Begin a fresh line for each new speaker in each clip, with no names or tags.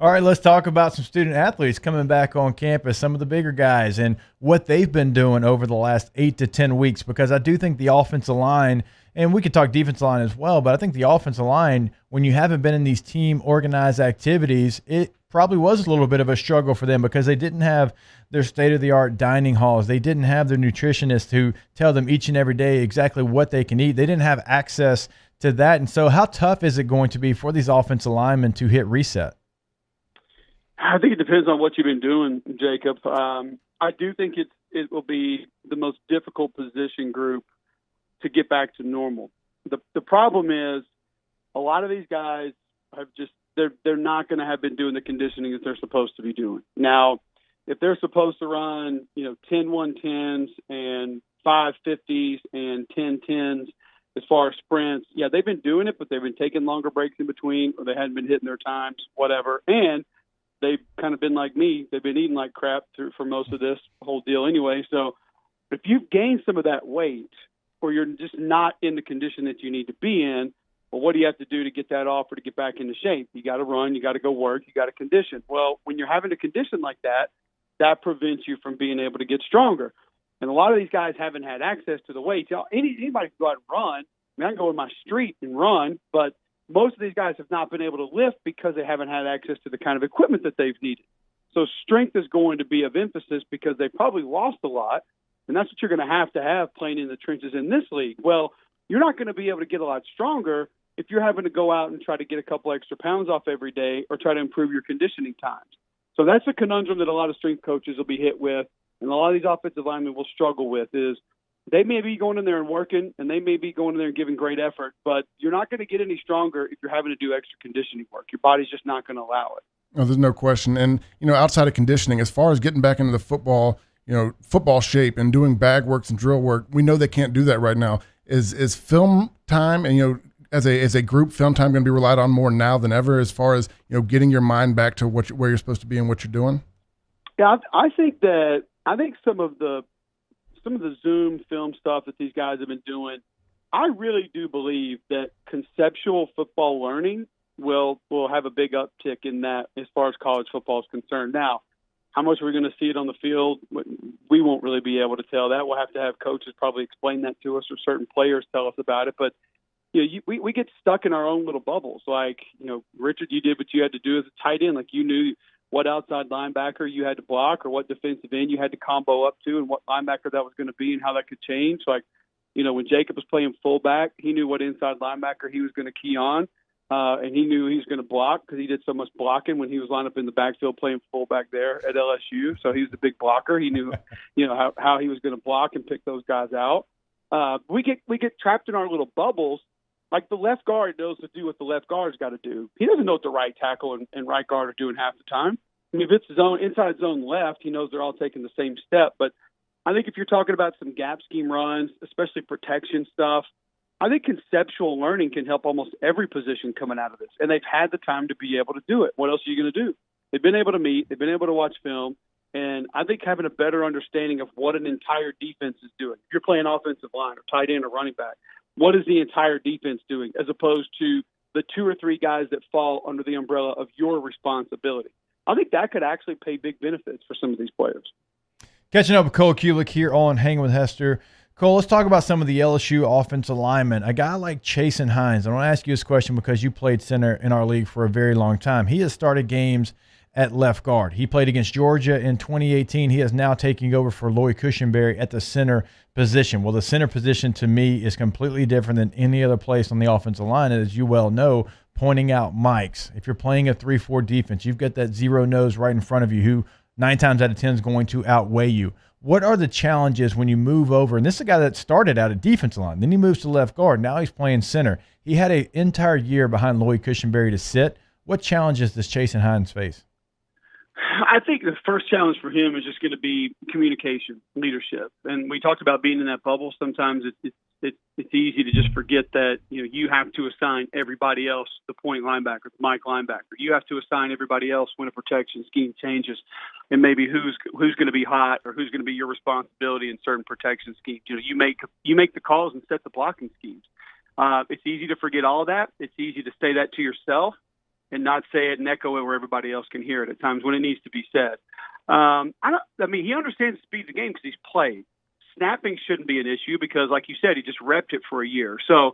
All right, let's talk about some student athletes coming back on campus, some of the bigger guys, and what they've been doing over the last 8 to 10 weeks. Because I do think the offensive line, and we could talk defensive line as well, but I think the offensive line, when you haven't been in these team organized activities, it probably was a little bit of a struggle for them because they didn't have their state of the art dining halls. They didn't have their nutritionists who tell them each and every day exactly what they can eat. They didn't have access to that. And so, how tough is it going to be for these offensive linemen to hit reset?
I think it depends on what you've been doing, Jacob. I do think it will be the most difficult position group to get back to normal. The problem is a lot of these guys have just they're not going to have been doing the conditioning that they're supposed to be doing. Now, if they're supposed to run 10 110s and 550s and 10 10s as far as sprints, yeah, they've been doing it, but they've been taking longer breaks in between, or they hadn't been hitting their times, whatever. And they've kind of been like me. They've been eating like crap for most of this whole deal anyway. So if you've gained some of that weight or you're just not in the condition that you need to be in, well, what do you have to do to get that off or to get back into shape? You got to run, you got to go work, you got to condition. Well, when you're having a condition like that, that prevents you from being able to get stronger. And a lot of these guys haven't had access to the weights. Anybody can go out and run. I can go in my street and run, but most of these guys have not been able to lift because they haven't had access to the kind of equipment that they've needed. So strength is going to be of emphasis because they probably lost a lot, and that's what you're going to have playing in the trenches in this league. Well, you're not going to be able to get a lot stronger if you're having to go out and try to get a couple extra pounds off every day or try to improve your conditioning times. So that's a conundrum that a lot of strength coaches will be hit with, and a lot of these offensive linemen will struggle with is they may be going in there and working, and they may be going in there and giving great effort, but you're not going to get any stronger if you're having to do extra conditioning work. Your body's just not going to allow it.
No, there's no question. And, outside of conditioning, as far as getting back into the football shape and doing bag works and drill work, we know they can't do that right now. Is film time and, as a group, film time going to be relied on more now than ever as far as, getting your mind back to where you're supposed to be and what you're doing?
Yeah, I think some of the Zoom film stuff that these guys have been doing, I really do believe that conceptual football learning will have a big uptick in that as far as college football is concerned. Now, how much are we going to see it on the field? We won't really be able to tell that. We'll have to have coaches probably explain that to us or certain players tell us about it. But we get stuck in our own little bubbles. Like, Richard, you did what you had to do as a tight end. Like, you knew what outside linebacker you had to block or what defensive end you had to combo up to and what linebacker that was going to be and how that could change. Like, when Jacob was playing fullback, he knew what inside linebacker he was going to key on, and he knew he was going to block because he did so much blocking when he was lined up in the backfield playing fullback there at LSU. So he was the big blocker. He knew, how he was going to block and pick those guys out. We get trapped in our little bubbles. Like the left guard knows to do what the left guard's got to do. He doesn't know what the right tackle and right guard are doing half the time. I mean, if it's inside zone left, he knows they're all taking the same step. But I think if you're talking about some gap scheme runs, especially protection stuff, I think conceptual learning can help almost every position coming out of this. And they've had the time to be able to do it. What else are you going to do? They've been able to meet. They've been able to watch film. And I think having a better understanding of what an entire defense is doing. If you're playing offensive line or tight end or running back, what is the entire defense doing as opposed to the two or three guys that fall under the umbrella of your responsibility? I think that could actually pay big benefits for some of these players.
Catching up with Cole Cubelic here on Hangin with Hester. Cole, let's talk about some of the LSU offensive linemen. A guy like Chasen Hines, I want to ask you this question because you played center in our league for a very long time. He has started games at left guard. He played against Georgia in 2018. He is now taking over for Lloyd Cushenberry at the center position. Well, the center position to me is completely different than any other place on the offensive line. And as you well know, pointing out Mike's, if you're playing a 3-4 defense, you've got that zero nose right in front of you who 9 times out of 10 is going to outweigh you. What are the challenges when you move over? And this is a guy that started out at defensive line. Then he moves to left guard. Now he's playing center. He had an entire year behind Lloyd Cushenberry to sit. What challenges does Chasen Hines face?
I think the first challenge for him is just going to be communication, leadership. And we talked about being in that bubble. Sometimes it's easy to just forget that you have to assign everybody else the point linebacker, the Mike linebacker. You have to assign everybody else when a protection scheme changes, and maybe who's going to be hot or who's going to be your responsibility in certain protection schemes. You make the calls and set the blocking schemes. It's easy to forget all of that. It's easy to say that to yourself. and not say it and echo it where everybody else can hear it at times when it needs to be said. He understands the speed of the game because he's played. Snapping shouldn't be an issue because, like you said, he just repped it for a year. So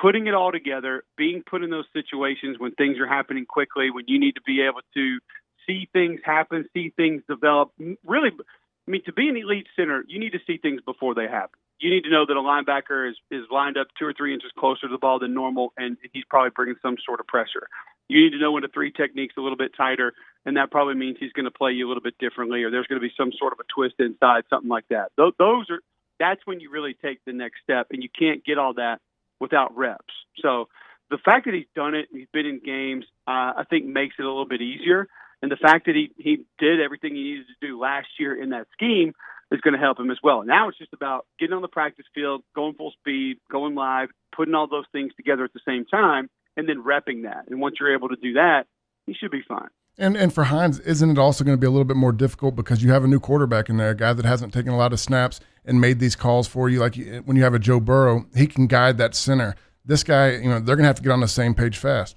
putting it all together, being put in those situations when things are happening quickly, when you need to be able to see things happen, see things develop. Really, to be an elite center, you need to see things before they happen. You need to know that a linebacker is lined up 2 or 3 inches closer to the ball than normal, and he's probably bringing some sort of pressure. You need to know when the 3 technique's a little bit tighter, and that probably means he's going to play you a little bit differently, or there's going to be some sort of a twist inside, something like that. That's when you really take the next step, and you can't get all that without reps. So the fact that he's done it, he's been in games, I think makes it a little bit easier. And the fact that he did everything he needed to do last year in that scheme is going to help him as well. Now it's just about getting on the practice field, going full speed, going live, putting all those things together at the same time, and then repping that. And once you're able to do that, he should be fine.
And for Hines, isn't it also going to be a little bit more difficult because you have a new quarterback in there, a guy that hasn't taken a lot of snaps and made these calls for you? Like when you have a Joe Burrow, he can guide that center. This guy, they're going to have to get on the same page fast.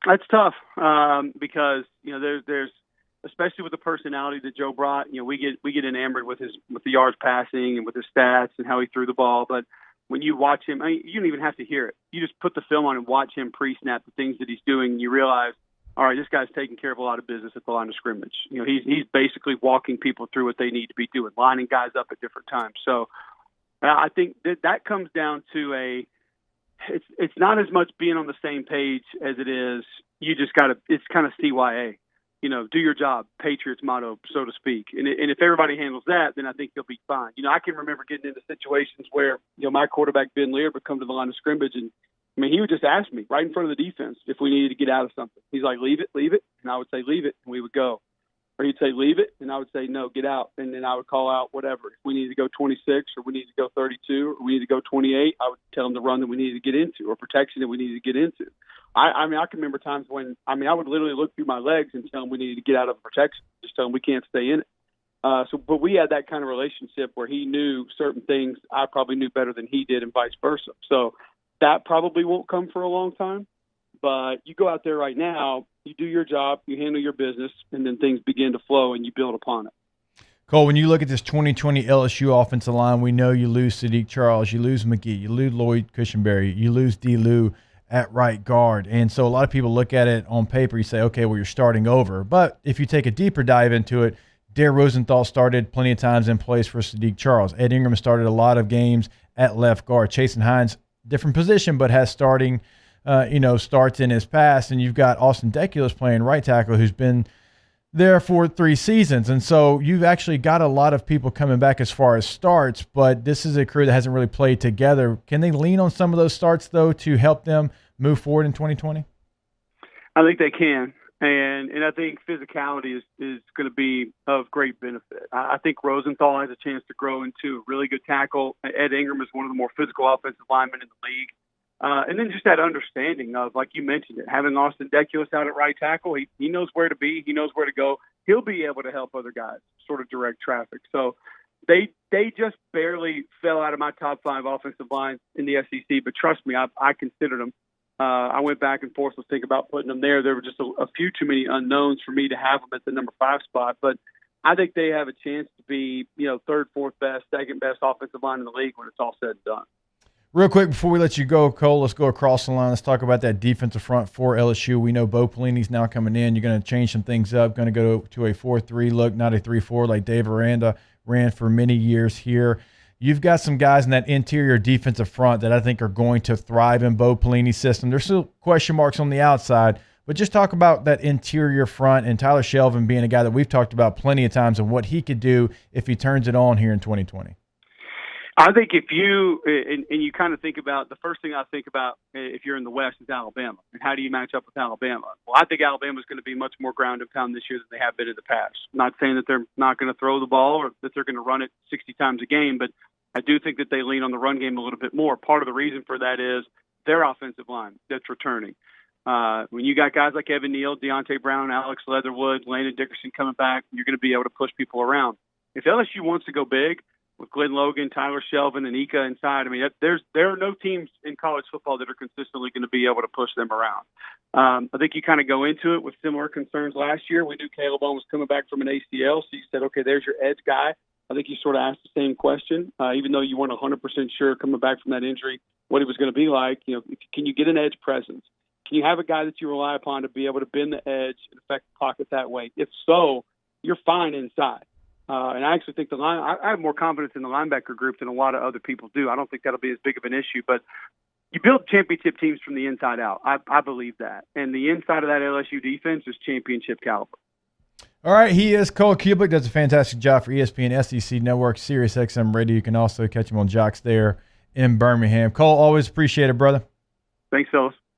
That's tough because there's especially with the personality that Joe brought. We get enamored with the yards passing and with his stats and how he threw the ball. But when you watch him, you don't even have to hear it. You just put the film on and watch him pre-snap the things that he's doing, and you realize, all right, this guy's taking care of a lot of business at the line of scrimmage. He's basically walking people through what they need to be doing, lining guys up at different times. So I think that comes down to it's not as much being on the same page as it is. You just got to. It's kind of CYA. Do your job, Patriots motto, so to speak. And if everybody handles that, then I think you'll be fine. I can remember getting into situations where my quarterback Ben Lear would come to the line of scrimmage, and he would just ask me right in front of the defense if we needed to get out of something. He's like, leave it, and I would say leave it, and we would go. Or he'd say, leave it, and I would say, no, get out. And then I would call out whatever. If we needed to go 26 or we needed to go 32 or we needed to go 28, I would tell him the run that we needed to get into or protection that we needed to get into. I can remember times when, I would literally look through my legs and tell him we needed to get out of protection, just tell him we can't stay in it. But we had that kind of relationship where he knew certain things I probably knew better than he did and vice versa. So that probably won't come for a long time. But you go out there right now, you do your job, you handle your business, and then things begin to flow and you build upon it.
Cole, when you look at this 2020 LSU offensive line, we know you lose Sadiq Charles, you lose McGee, you lose Lloyd Cushenberry, you lose D. Lou at right guard. And so a lot of people look at it on paper, you say, okay, well, you're starting over. But if you take a deeper dive into it, Dare Rosenthal started plenty of times in place for Sadiq Charles. Ed Ingram started a lot of games at left guard. Chasen Hines, different position, but has starting starts in his past. And you've got Austin Deculus playing right tackle, who's been there for 3 seasons. And so you've actually got a lot of people coming back as far as starts, but this is a crew that hasn't really played together. Can they lean on some of those starts, though, to help them move forward in 2020?
I think they can. And I think physicality is going to be of great benefit. I think Rosenthal has a chance to grow into a really good tackle. Ed Ingram is one of the more physical offensive linemen in the league. And then just that understanding of, like you mentioned it, having Austin Deculus out at right tackle, he knows where to be, he knows where to go. He'll be able to help other guys sort of direct traffic. So they just barely fell out of my top 5 offensive lines in the SEC, but trust me, I considered them. I went back and forth to think about putting them there. There were just a few too many unknowns for me to have them at the number 5 spot, but I think they have a chance to be, 3rd, 4th best, 2nd best offensive line in the league when it's all said and done.
Real quick before we let you go, Cole, let's go across the line. Let's talk about that defensive front for LSU. We know Bo Pelini's now coming in. You're going to change some things up, going to go to a 4-3 look, not a 3-4 like Dave Aranda ran for many years here. You've got some guys in that interior defensive front that I think are going to thrive in Bo Pelini's system. There's still question marks on the outside, but just talk about that interior front and Tyler Shelvin being a guy that we've talked about plenty of times and what he could do if he turns it on here in 2020.
I think if you and you kind of think about, the first thing I think about if you're in the West is Alabama. And how do you match up with Alabama? Well, I think Alabama's going to be much more ground and pound this year than they have been in the past. I'm not saying that they're not going to throw the ball or that they're going to run it 60 times a game, but I do think that they lean on the run game a little bit more. Part of the reason for that is their offensive line that's returning. When you got guys like Evan Neal, Deontay Brown, Alex Leatherwood, Landon Dickerson coming back, you're going to be able to push people around. If LSU wants to go big, with Glenn Logan, Tyler Shelvin, and Ika inside. I mean, there are no teams in college football that are consistently going to be able to push them around. I think you kind of go into it with similar concerns last year. We knew Caleb Bone was coming back from an ACL, so you said, okay, there's your edge guy. I think you sort of asked the same question, even though you weren't 100% sure coming back from that injury what he was going to be like. Can you get an edge presence? Can you have a guy that you rely upon to be able to bend the edge and affect the pocket that way? If so, you're fine inside. And I actually think I have more confidence in the linebacker group than a lot of other people do. I don't think that'll be as big of an issue, but you build championship teams from the inside out. I believe that. And the inside of that LSU defense is championship caliber.
All right, he is Cole Cubelic, does a fantastic job for ESPN, SEC Network, Sirius XM Radio. You can also catch him on Jocks there in Birmingham. Cole, always appreciate it, brother.
Thanks, fellas.